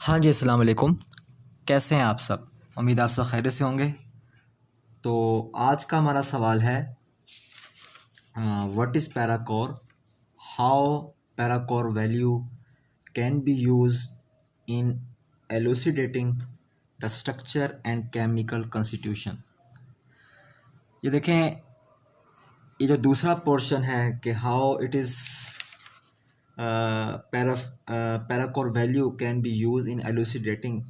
हाँ जी, अस्सलाम वालेकुम। कैसे हैं आप सब? उम्मीद आप सब खैरियत से होंगे। तो आज का हमारा सवाल है, what is parachor, how parachor value can be use in elucidating the structure and chemical constitution. ये देखें, ये जो दूसरा पोर्शन है कि how it is parachor value can be use in elucidating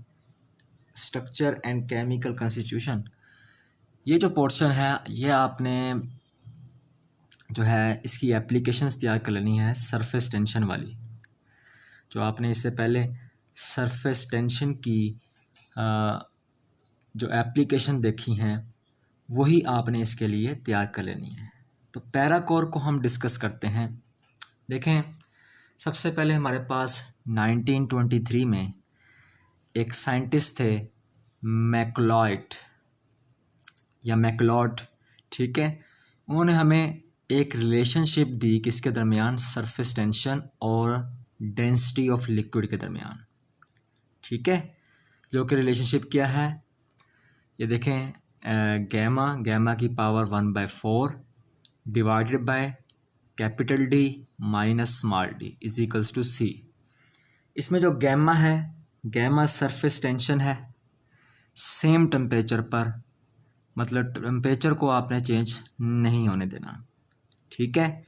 structure and chemical constitution, ये जो portion है ये आपने जो है इसकी एप्लीकेशंस तैयार कर लेनी है सरफेस टेंशन वाली। जो आपने इससे पहले सरफेस टेंशन की जो एप्लीकेशन देखी हैं वही आपने इसके लिए तैयार कर लेनी है। तो पैराकोर को हम डिस्कस करते हैं। देखें, सबसे पहले हमारे पास 1923 में एक साइंटिस्ट थे, मैकलॉयड या मैकलॉड, ठीक है। उन्होंने हमें एक रिलेशनशिप दी किसके दरमियान, सरफेस टेंशन और डेंसिटी ऑफ लिक्विड के दरमियान, ठीक है। जो कि रिलेशनशिप क्या है, ये देखें, गैमा की power 1/4 divided by capital D minus small D is equals to C. इसमें जो गैमा है, गैमा सरफेस टेंशन है सेम टेम्परेचर पर, मतलब टेम्परेचर को आपने चेंज नहीं होने देना, ठीक है।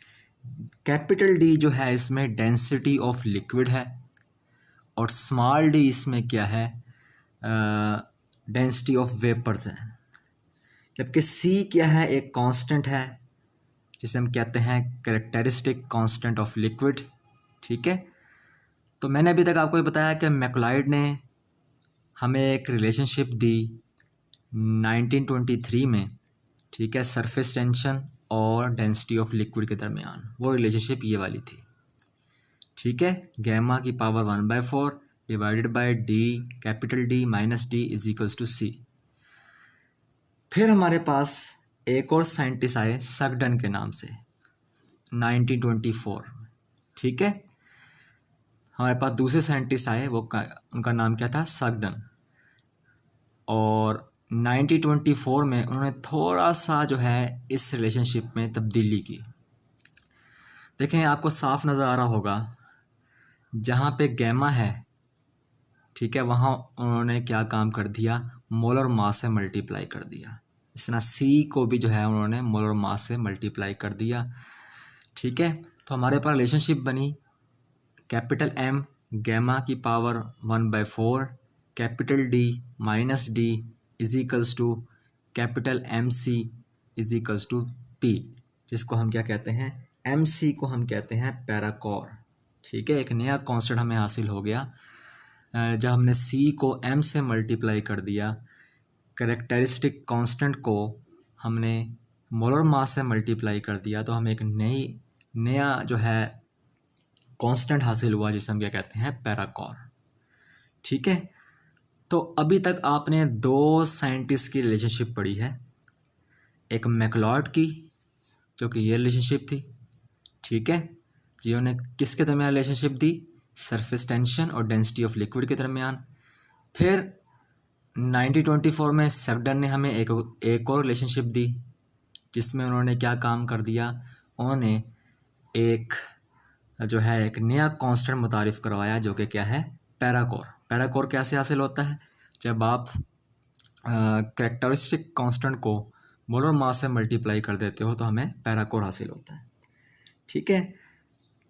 कैपिटल डी जो है इसमें डेंसिटी ऑफ लिक्विड है और स्मॉल डी इसमें क्या है, डेंसिटी ऑफ वेपर्स है। जबकि सी क्या है, एक कांस्टेंट है जिसे हम कहते हैं कैरेक्टरिस्टिक कांस्टेंट ऑफ लिक्विड, ठीक है। तो मैंने अभी तक आपको ये बताया कि मैकलॉयड ने हमें एक रिलेशनशिप दी 1923 में, ठीक है, सरफेस टेंशन और डेंसिटी ऑफ लिक्विड के दरमियान। वो रिलेशनशिप ये वाली थी, ठीक है। गैमा की power 1/4 divided by D capital D minus D is equals to C. फिर हमारे पास एक और साइंटिस्ट आए सकडन के नाम से 1924, ठीक है। हमारे पास दूसरे साइंटिस्ट आए, उनका नाम क्या था, सकडन। और 1924 में उन्होंने थोड़ा सा जो है इस रिलेशनशिप में तब्दीली की। देखें, आपको साफ नज़र आ रहा होगा, जहाँ पे गैमा है, ठीक है, वहाँ उन्होंने क्या काम कर दिया, मोलर मास से मल्टीप्लाई कर दिया। इस तरह सी को भी जो है उन्होंने मोलर मास से मल्टीप्लाई कर दिया, ठीक है। तो हमारे पास रिलेशनशिप बनी कैपिटल एम गैमा की power 1/4 capital D minus D is equals to capital M C is equals to P, जिसको हम क्या कहते हैं, एम सी को हम कहते हैं पैराकोर, ठीक है। एक नया कांस्टेंट हमें हासिल हो गया जब हमने सी को एम से मल्टीप्लाई कर दिया, कैरेक्टरिस्टिक कांस्टेंट को हमने मोलर मास से मल्टीप्लाई कर दिया, तो हमें एक नया जो है कांस्टेंट हासिल हुआ जिसे हम क्या कहते हैं, पैराकोर, ठीक है। तो अभी तक आपने दो साइंटिस्ट की रिलेशनशिप पढ़ी है, एक मैकलॉयड की जो कि ये रिलेशनशिप थी, ठीक है, जिन्होंने किसके दरमियान रिलेशनशिप दी, सरफेस टेंशन और डेंसिटी ऑफ लिक्विड के दरमियान। फिर 1924 में सकडन ने हमें एक और रिलेशनशिप दी जिसमें उन्होंने क्या काम कर दिया, उन्होंने एक जो है एक नया कांस्टेंट मुतारिफ़ करवाया जो कि क्या है, पैराकोर। पैराकोर कैसे हासिल होता है, जब आप कैरेक्टरिस्टिक कांस्टेंट को मोलर मास से मल्टीप्लाई कर देते हो तो हमें पैराकोर हासिल होता है, ठीक है।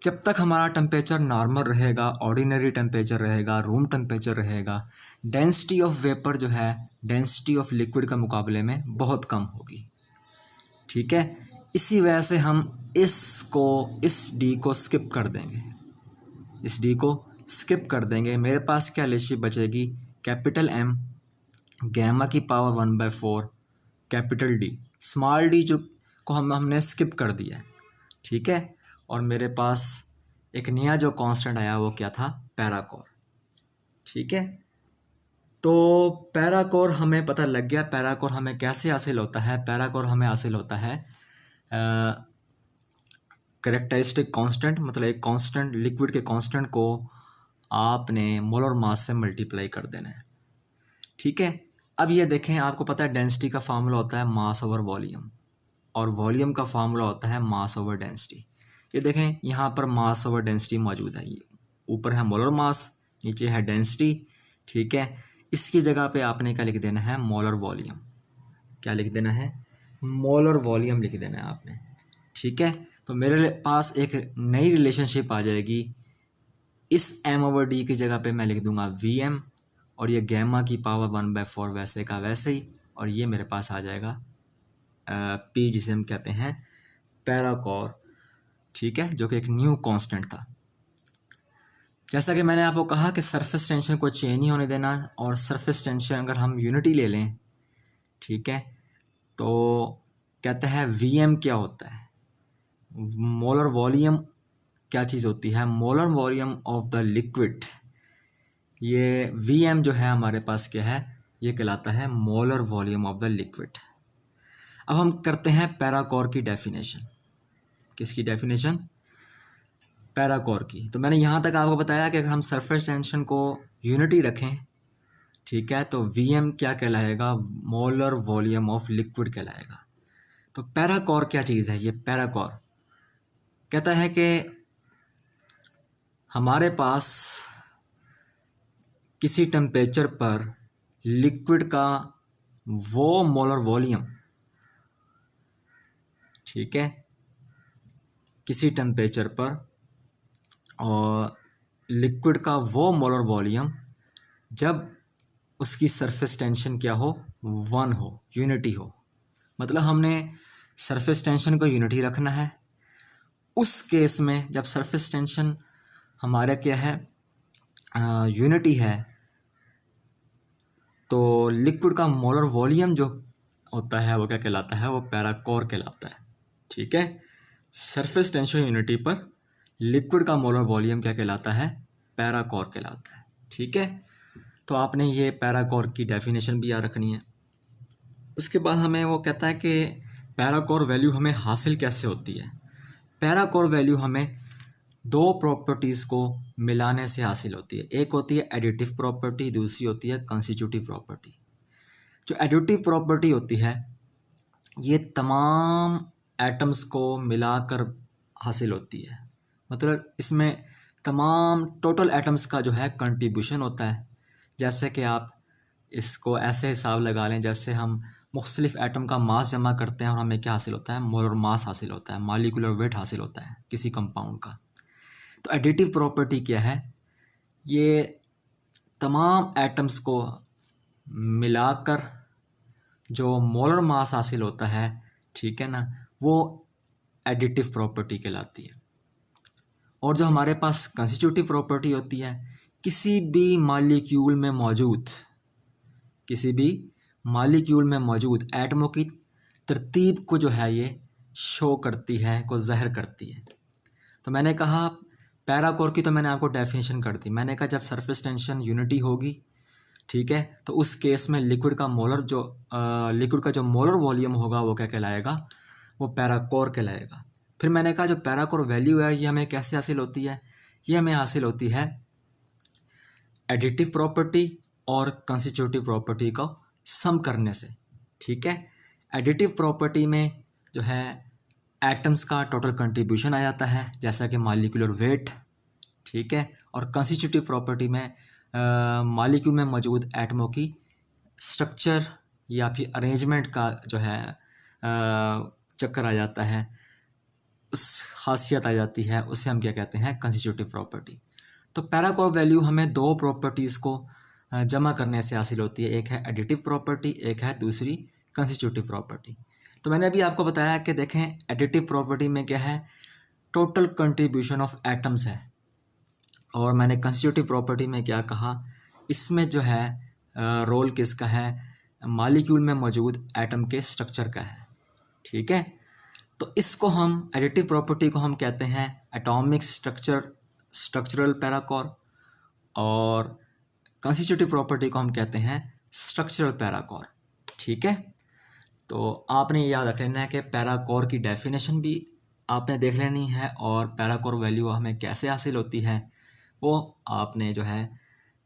जब तक हमारा टेम्परेचर नॉर्मल रहेगा, ऑर्डिनरी टेम्परेचर रहेगा, रूम टेम्परेचर रहेगा, डेंसिटी ऑफ वेपर जो है डेंसिटी ऑफ लिक्विड के मुकाबले में बहुत कम होगी, ठीक है। इसी वजह से हम इस डी को स्किप कर देंगे, इस डी को स्किप कर देंगे। मेरे पास क्या रिलेशनशिप बचेगी, कैपिटल एम गैमा की power 1/4 capital D, small D जो को हमने स्किप कर दिया, ठीक है। और मेरे पास एक नया जो कांस्टेंट आया वो क्या था, पैराकोर, ठीक है। तो पैराकोर हमें पता लग गया, पैराकोर हमें कैसे हासिल होता है। पैराकोर हमें हासिल होता है कैरेक्टरिस्टिक कांस्टेंट, मतलब एक कांस्टेंट लिक्विड के कांस्टेंट को आपने मोलर मास से मल्टीप्लाई कर देना है। ठीक है, अब ये देखें, आपको पता है डेंसिटी का फार्मूला होता है मास ओवर वॉल्यूम, और वॉल्यूम का फार्मूला होता है मास ओवर डेंसिटी। ये देखें यहाँ पर मास ओवर डेंसिटी मौजूद है, ये ऊपर है मोलर मास, नीचे है डेंसिटी। ठीक है, इसकी जगह पे आपने क्या लिख देना है, मोलर वॉल्यूम। क्या लिख देना है, मोलर वॉल्यूम लिख देना है आपने। ठीक है, तो मेरे पास एक नई रिलेशनशिप आ जाएगी, इस m ओवर d की जगह पे मैं लिख दूंगा Vm, और ये गैमा की पावर 1/4 वैसे का वैसे ही, और ये मेरे पास आ जाएगा P, जिसे हम कहते हैं पैराकोर। ठीक है, जो कि एक न्यू कांस्टेंट था। जैसा कि मैंने आपको कहा कि सरफेस टेंशन को चेंज नहीं होने देना, और सरफेस टेंशन अगर हम यूनिटी ले लें, ठीक है, तो कहते हैं Vm क्या होता है, मोलर वॉल्यूम क्या चीज़ होती है, molar volume of the liquid. ये Vm जो है हमारे पास क्या है, ये कहलाता है molar volume of the liquid. अब हम करते हैं पैराकोर की डेफिनेशन। किसकी डेफिनेशन, पैराकोर की। तो मैंने यहाँ तक आपको बताया कि अगर हम सरफेस टेंशन को यूनिटी रखें, ठीक है, तो Vm क्या कहलाएगा, मोलर वॉल्यूम ऑफ लिक्विड कहलाएगा। तो पैराकोर क्या चीज़ है, ये पैराकोर कहता है कि हमारे पास किसी टेम्परेचर पर लिक्विड का वो मोलर वॉल्यूम, ठीक है, किसी टेम्परेचर पर और लिक्विड का वो मोलर वॉल्यूम जब उसकी सरफेस टेंशन क्या हो, 1 हो, यूनिटी हो। मतलब हमने सरफेस टेंशन को यूनिटी रखना है। उस केस में जब सरफेस टेंशन हमारा क्या है, यूनिटी है, तो लिक्विड का मोलर वॉल्यूम जो होता है वो क्या कहलाता है, वो पैराकोर कहलाता है। ठीक है, सरफेस टेंशन यूनिटी पर लिक्विड का मोलर वॉल्यूम क्या कहलाता है, पैराकोर कहलाता है। ठीक है, तो आपने ये पैराकोर की डेफिनेशन भी याद रखनी है। उसके बाद हमें वो कहता है कि पैराकोर वैल्यू हमें हासिल कैसे होती है। पैराकोर वैल्यू हमें दो प्रॉपर्टीज़ को मिलाने से हासिल होती है। एक होती है एडिटिव प्रॉपर्टी, दूसरी होती है कंस्टिट्यूटिव प्रॉपर्टी। जो एडिटिव प्रॉपर्टी होती है ये तमाम एटम्स को मिलाकर हासिल होती है। मतलब इसमें तमाम टोटल एटम्स का जो है कंट्रीब्यूशन होता है। जैसे कि आप इसको ऐसे हिसाब लगा लें, जैसे हम मुख्तलिफ एटम का मास जमा करते हैं और हमें क्या हासिल होता है, मोलर मास हासिल होता है, मॉलिक्यूलर वेट हासिल होता है किसी कंपाउंड का। तो एडिटिव प्रॉपर्टी क्या है, ये तमाम एटम्स को मिलाकर जो मोलर मास हासिल होता है, ठीक है ना, वो एडिटिव प्रॉपर्टी कहलाती है। और जो हमारे पास कंस्टिट्यूटिव प्रॉपर्टी होती है, किसी भी मॉलिक्यूल में मौजूद एटमों की तरतीब को जो है ये शो करती है, को ज़ाहिर करती है। तो मैंने कहा पैराकोर की तो मैंने आपको डेफिनेशन कर दी। मैंने कहा जब सरफेस टेंशन यूनिटी होगी, ठीक है, तो उस केस में लिक्विड का जो मोलर वॉल्यूम होगा वो क्या कहलाएगा, वो पैराकोर कहलाएगा। फिर मैंने कहा जो पैराकोर वैल्यू है ये हमें कैसे हासिल होती है, ये हमें हासिल होती है एडिटिव प्रॉपर्टी और कंस्टिट्यूटिव प्रॉपर्टी को सम करने से। ठीक है, एडिटिव प्रॉपर्टी में जो है एटम्स का टोटल कंट्रीब्यूशन आ जाता है, जैसा कि मॉलिक्यूलर वेट। ठीक है, और कंस्टिट्यूटिव प्रॉपर्टी में मॉलिक्यूल में मौजूद एटमों की स्ट्रक्चर या फिर अरेंजमेंट का जो है चक्कर आ जाता है, उस खासियत आ जाती है, उसे हम क्या कहते हैं, कंस्टिट्यूटिव प्रॉपर्टी। तो पैराकोर वैल्यू हमें दो प्रॉपर्टीज़ को जमा करने से हासिल होती है, एक है एडिटिव प्रॉपर्टी, एक है दूसरी कंस्टिट्यूटिव प्रॉपर्टी। तो मैंने अभी आपको बताया कि देखें एडिटिव प्रॉपर्टी में क्या है, टोटल कंट्रीब्यूशन ऑफ एटम्स है, और मैंने कंस्टिट्यूटिव प्रॉपर्टी में क्या कहा, इसमें जो है रोल किसका है, मॉलिक्यूल में मौजूद एटम के स्ट्रक्चर का है। ठीक है, तो इसको हम एडिटिव प्रॉपर्टी को हम कहते हैं एटॉमिक स्ट्रक्चरल पैराकोर, और कंस्टिट्यूटिव प्रॉपर्टी को हम कहते हैं स्ट्रक्चरल पैराकोर। ठीक है, तो आपने ये याद रख लेना है कि पैराकोर की डेफिनेशन भी आपने देख लेनी है, और पैराकोर वैल्यू हमें कैसे हासिल होती है वो आपने जो है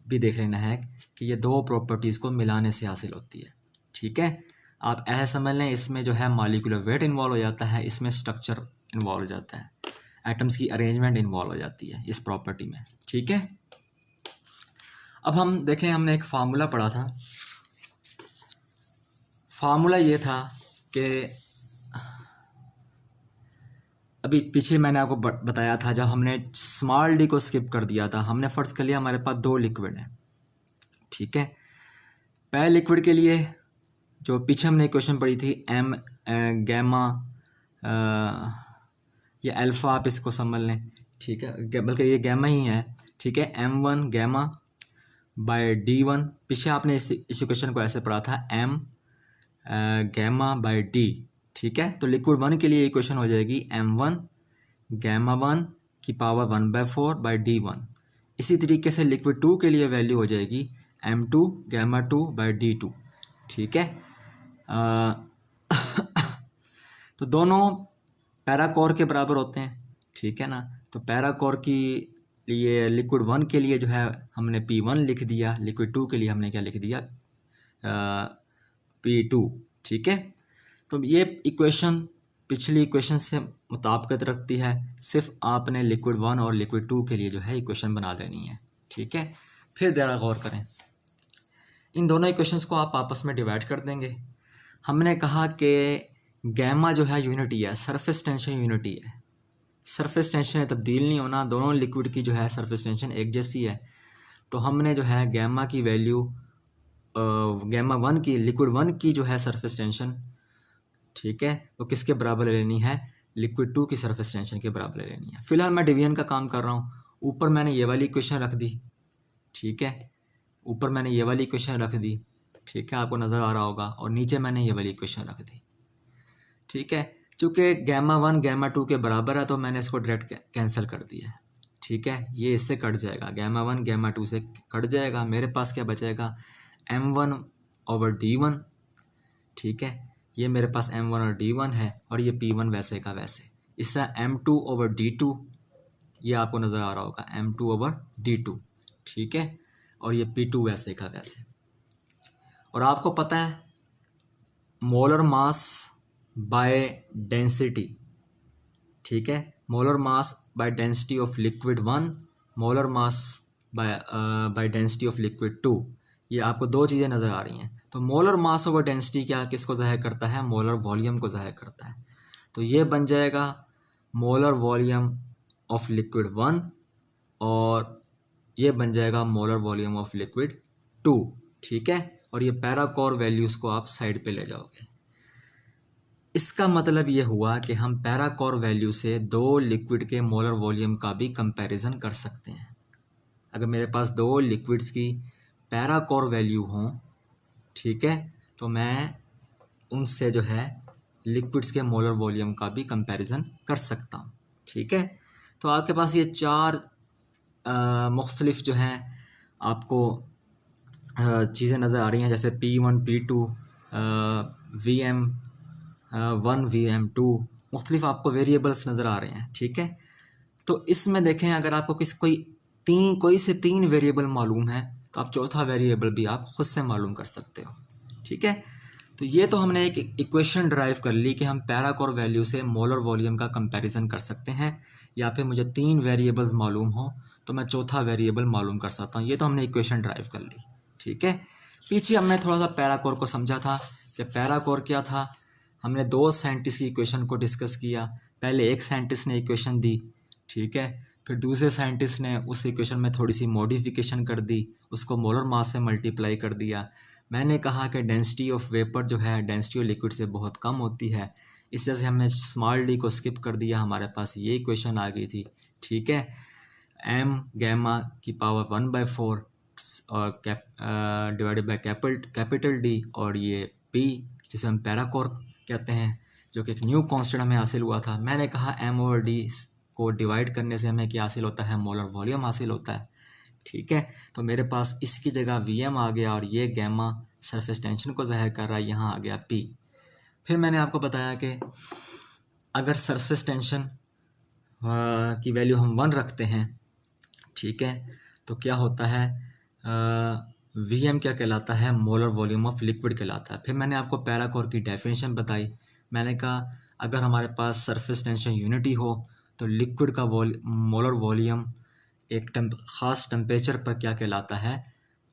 भी देख लेना है कि ये दो प्रॉपर्टीज़ को मिलाने से हासिल होती है। ठीक है, आप ऐसा समझ लें, इसमें जो है मॉलिक्यूलर वेट इन्वॉल्व हो जाता है, इसमें स्ट्रक्चर इन्वॉल्व हो जाता है, एटम्स की अरेंजमेंट इन्वॉल्व हो जाती है इस प्रॉपर्टी में। ठीक है, अब हम देखें, हमने एक फार्मूला पढ़ा था। फार्मूला ये था कि अभी पीछे मैंने आपको बताया था, जब हमने स्मॉल डी को स्किप कर दिया था, हमने फ़र्ज़ कर लिया हमारे पास दो लिक्विड हैं। ठीक है, पहले लिक्विड के लिए जो पीछे हमने इक्वेशन पढ़ी थी, एम गैमा ये अल्फ़ा, आप इसको समझ लें। ठीक है, बल्कि ये गैमा ही है। ठीक है, M1 गैमा बाय D1। पीछे आपने इस इक्वेशन को ऐसे पढ़ा था, M गैमा बाय D। ठीक है, तो लिक्विड 1 के लिए इक्वेशन हो जाएगी M1 गैमा 1 की पावर 1/4 बाय D1। इसी तरीके से लिक्विड 2 के लिए वैल्यू हो जाएगी M2 गैमा 2 बाय D2। ठीक है, तो दोनों पैराकोर के बराबर होते हैं। ठीक है ना, तो पैराकोर की लिए लिक्विड 1 के लिए जो है हमने P1 लिख दिया, लिक्विड 2 के लिए हमने क्या लिख दिया, P2। ठीक है, तो ये इक्वेशन पिछली इक्वेशन से मुताबिकत रखती है, सिर्फ आपने लिक्विड 1 और लिक्विड 2 के लिए जो है इक्वेशन बना देनी है। ठीक है, फिर ज़रा गौर करें, इन दोनों इक्वेशंस को आप आपस में डिवाइड कर देंगे। हमने कहा कि गैमा जो है यूनिटी है, सरफेस टेंशन यूनिटी है, सरफेस टेंशन तब्दील नहीं होना, दोनों लिक्विड की जो है सरफेस टेंशन एक जैसी है। तो हमने जो है गैमा की वैल्यू गैमा 1 की, लिक्विड 1 की जो है सरफेस टेंशन, ठीक है, वो किसके बराबर ले लेनी है, लिक्विड 2 की सरफेस टेंशन के बराबर ले लेनी है। फिलहाल मैं डिवीजन का काम कर रहा हूँ। ऊपर मैंने ये वाली इक्वेशन रख दी। ठीक है, ऊपर मैंने ये वाली इक्वेशन रख दी। ठीक है, आपको नज़र आ रहा होगा, और नीचे मैंने ये वाली इक्वेशन रख दी। ठीक है, चूँकि गैमा 1 गैमा 2 के बराबर है, तो मैंने इसको डायरेक्ट कैंसिल कर दिया है। ठीक है, ये इससे कट जाएगा, गैमा 1 गैमा 2 से कट जाएगा। मेरे पास क्या बचेगा, M1 ओवर D1। ठीक है, ये मेरे पास M1 और D1 है, और ये P1 वैसे का वैसे। इससे M2 ओवर D2, ये आपको नज़र आ रहा होगा, M2 ओवर D2। ठीक है, और ये P2 वैसे का वैसे। और आपको पता है मोलर मास बाय डेंसिटी। ठीक है, molar mass by density of liquid 1, molar mass by density of liquid 2, ये आपको दो चीज़ें नज़र आ रही हैं। तो मोलर मास ओवर डेंसिटी क्या किसको ज़ाहिर करता है, मोलर वॉल्यूम को ज़ाहिर करता है। तो ये बन जाएगा मोलर वॉल्यूम ऑफ लिक्विड 1, और ये बन जाएगा मोलर वॉल्यूम ऑफ लिक्विड 2। ठीक है, और ये पैराकोर वैल्यूज़ को आप साइड पे ले जाओगे। इसका मतलब ये हुआ कि हम पैराकोर वैल्यू से दो लिक्विड के मोलर वॉल्यूम का भी कंपैरिजन कर सकते हैं। अगर मेरे पास दो लिक्विड्स की पैराकोर वैल्यू हों, ठीक है, तो मैं उनसे जो है लिक्विड्स के मोलर वॉल्यूम का भी कंपैरिजन कर सकता हूँ। ठीक है, तो आपके पास ये चार मुख्तलिफ जो हैं आपको चीज़ें नज़र आ रही हैं, जैसे P1 P2 VM1 VM2, मुख्तलिफ आपको वेरिएबल्स नज़र आ रहे हैं। ठीक है, तो इसमें देखें, अगर आपको कोई से तीन वेरिएबल मालूम है, तो आप चौथा वेरिएबल भी आप खुद से मालूम कर सकते हो। ठीक है, तो ये तो हमने एक इक्वेशन ड्राइव कर ली कि हम पैराकोर वैल्यू से मोलर वॉल्यूम का कंपैरिजन कर सकते हैं, या फिर मुझे तीन वेरिएबल्स मालूम हो तो मैं चौथा वेरिएबल मालूम कर सकता हूँ। ये तो हमने इक्वेशन ड्राइव कर ली। ठीक है, पीछे हमने थोड़ा सा पैराकोर को समझा था कि पैराकोर क्या था। हमने दो साइंटिस्ट की इक्वेशन को डिस्कस किया। पहले एक साइंटिस्ट ने इक्वेशन दी, ठीक है, फिर दूसरे साइंटिस्ट ने उस इक्वेशन में थोड़ी सी मॉडिफिकेशन कर दी, उसको मोलर मास से मल्टीप्लाई कर दिया। मैंने कहा कि डेंसिटी ऑफ वेपर जो है डेंसिटी ऑफ लिक्विड से बहुत कम होती है, इस वजह से हमने स्मॉल डी को स्किप कर दिया, हमारे पास ये इक्वेशन आ गई थी। ठीक है, m गैमा की पावर 1/4 और डिवाइडेड बाय कैपिटल डी, और ये p जिसे हम पैराकोर कहते हैं, जो कि एक न्यू कांस्टेंट हमें हासिल हुआ था। मैंने कहा m और d को डिवाइड करने से हमें क्या हासिल होता है, मोलर वॉल्यूम हासिल होता है। ठीक है, तो मेरे पास इसकी जगह Vm आ गया, और ये गैमा सरफेस टेंशन को ज़ाहिर कर रहा है, यहाँ आ गया P। फिर मैंने आपको बताया कि अगर सरफेस टेंशन की वैल्यू हम 1 रखते हैं, ठीक है। तो क्या होता है, VM क्या कहलाता है, मोलर वॉल्यूम ऑफ लिक्विड कहलाता है। फिर मैंने आपको पैराकोर की डेफिनेशन बताई। मैंने कहा अगर हमारे पास सरफेस टेंशन यूनिटी हो तो लिक्विड का मोलर वॉल्यूम एक ख़ास टेम्परेचर पर क्या कहलाता है,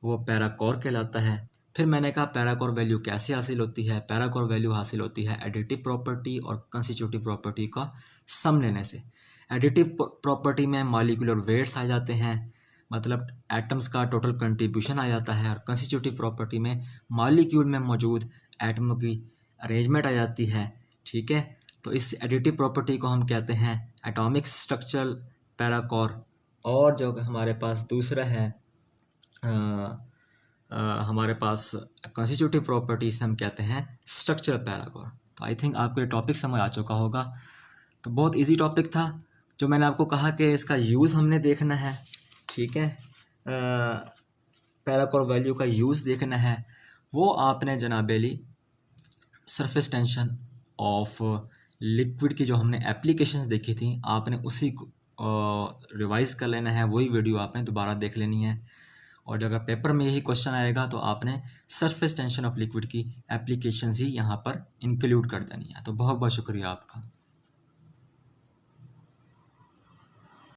वो पैराकोर कहलाता है। फिर मैंने कहा पैराकोर वैल्यू कैसे हासिल होती है। पैराकोर वैल्यू हासिल होती है एडिटिव प्रॉपर्टी और कंस्टिट्यूटिव प्रॉपर्टी का सम लेने से। एडिटिव प्रॉपर्टी में मॉलिक्यूलर वेट्स आ जाते हैं, मतलब एटम्स का टोटल कंट्रीब्यूशन आ जाता है। और कंस्टिट्यूटिव प्रॉपर्टी में मॉलिक्यूल में मौजूद एटमों की अरेंजमेंट आ जाती है। ठीक है, तो इस एडिटिव प्रॉपर्टी को हम कहते हैं एटॉमिक स्ट्रक्चरल पैराकोर। और जो हमारे पास दूसरा है हमारे पास कंस्टिट्यूटिव प्रॉपर्टी से हम कहते हैं स्ट्रक्चरल पैराकोर। तो आई थिंक आपको ये टॉपिक समझ आ चुका होगा। तो बहुत इजी टॉपिक था। जो मैंने आपको कहा कि इसका यूज़ हमने देखना है, ठीक है, पैराकोर वैल्यू का यूज़ देखना है, वो आपने जनाबेली सरफेस टेंशन ऑफ लिक्विड की जो हमने एप्लीकेशंस देखी थी, आपने उसी को रिवाइज़ कर लेना है। वही वीडियो आपने दोबारा देख लेनी है। और अगर पेपर में यही क्वेश्चन आएगा तो आपने सरफेस टेंशन ऑफ लिक्विड की एप्लीकेशंस ही यहाँ पर इंक्लूड कर देनी है। तो बहुत बहुत शुक्रिया आपका।